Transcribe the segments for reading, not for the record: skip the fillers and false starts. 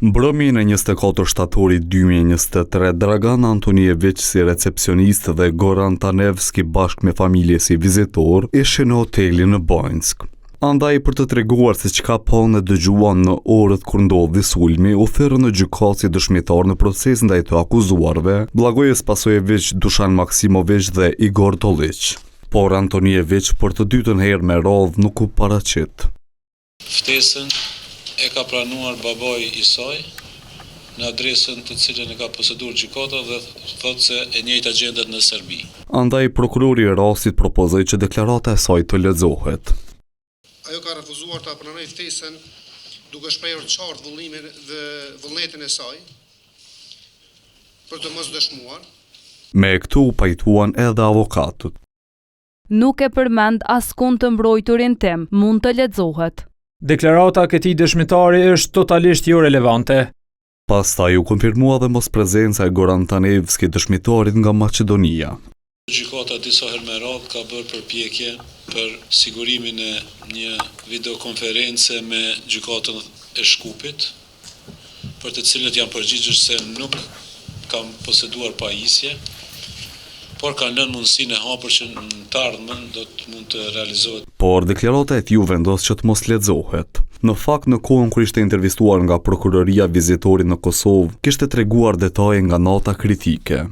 Mbrëmjen e 24 shtatorit 2023, Dragan Antonjević si recepcionist dhe Goran Tanevski bashkë me familje si vizitor ishin në hotelin në Bojnsk. Andaj për të treguar se çka po në dëgjuan në orët kur ndodhi sulmi, u thirrën në gjykatë si dëshmitar në proces ndaj të akuzuarve, Blagoje Spasojević, Dušan Maksimović dhe Igor Tollić. Por Antonjević për të dytën herë me radhë nuk u paraqit. Ftesën e ka pranuar babai i saj në adresën të cilën e ka poseduar gjykata dhe thotë se e njëjta gjendet në Serbi. Andaj prokurori i rastit propozoi që deklarata e saj të lexohet. Ajo ka refuzuar ta pranojë ftesën duke shprehur qartë vëllimin dhe vullnetin e saj për të mos dëshmuar. Me këtu u pajtuan edhe avokatët. Nuk e përmend askund të mbrojturin tim, mund të lexohet. Deklarata e këtij dëshmitari është totalisht jo relevante. Pastaj u konfirmua dhe mos prezenca e Goran Tanevski, dëshmitarit nga Maqedonia. Gjykata disa herë me radhë ka bërë përpjekje për sigurimin e një videokonference me gjykatën e Shkupit, për të cilët janë përgjigjur se nuk kam poseduar pajisje, por kanë lënë mundësinë e hapur që në të ardhmen do të mund të realizohet. Por deklarata e tij u vendos që të mos lexohet. Në fakt, në kohën kur ishte intervistuar nga prokuroria vizitorit në Kosovë, kishte treguar detaje nga nota kritike.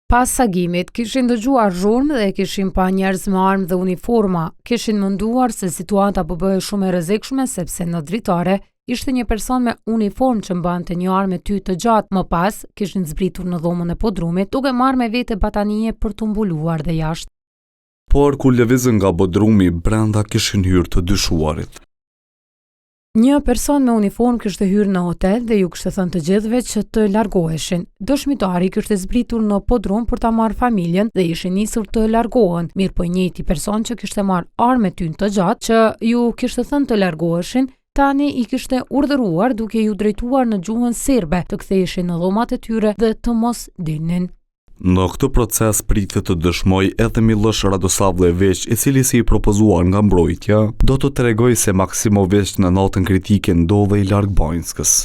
Pas sagimit, kishin dëgjuar zhurmë dhe kishin pa njerëz me armë dhe uniforma. Kishin menduar se situata po bëhej shumë e rrezikshme sepse në dritare ishte një person me uniformë që mbante një armë me ty të gjatë. Më pas, kishin zbritur në dhomën e podrumit, duke marrë me vete batanije për të mbuluar dhe jashtë. Por kur lëvizën nga bodrumi, brenda kishin hyrë të dyshuarit. Një person me uniformë kishte hyrë në hotel dhe ju kishte thënë të gjithëve që të largoheshin. Dëshmitari kishte zbritur në podrum për ta marrë familjen dhe ishin nisur të largohen. Mirë po njëjti person që kishte marrë armë me tynë të gjatë që ju kishte thënë të largoheshin, tani i kishte urdhëruar duke ju drejtuar në gjuhën serbe të ktheheshin në dhomat e tyre dhe të mos dilnin. Në këtë proces pritet të dëshmoj edhe Miloš Radosavljević, i cili si i propozuar nga mbrojtja, do të tregoj se Maksimović në notën kritike ndodhej larg Bojnskës.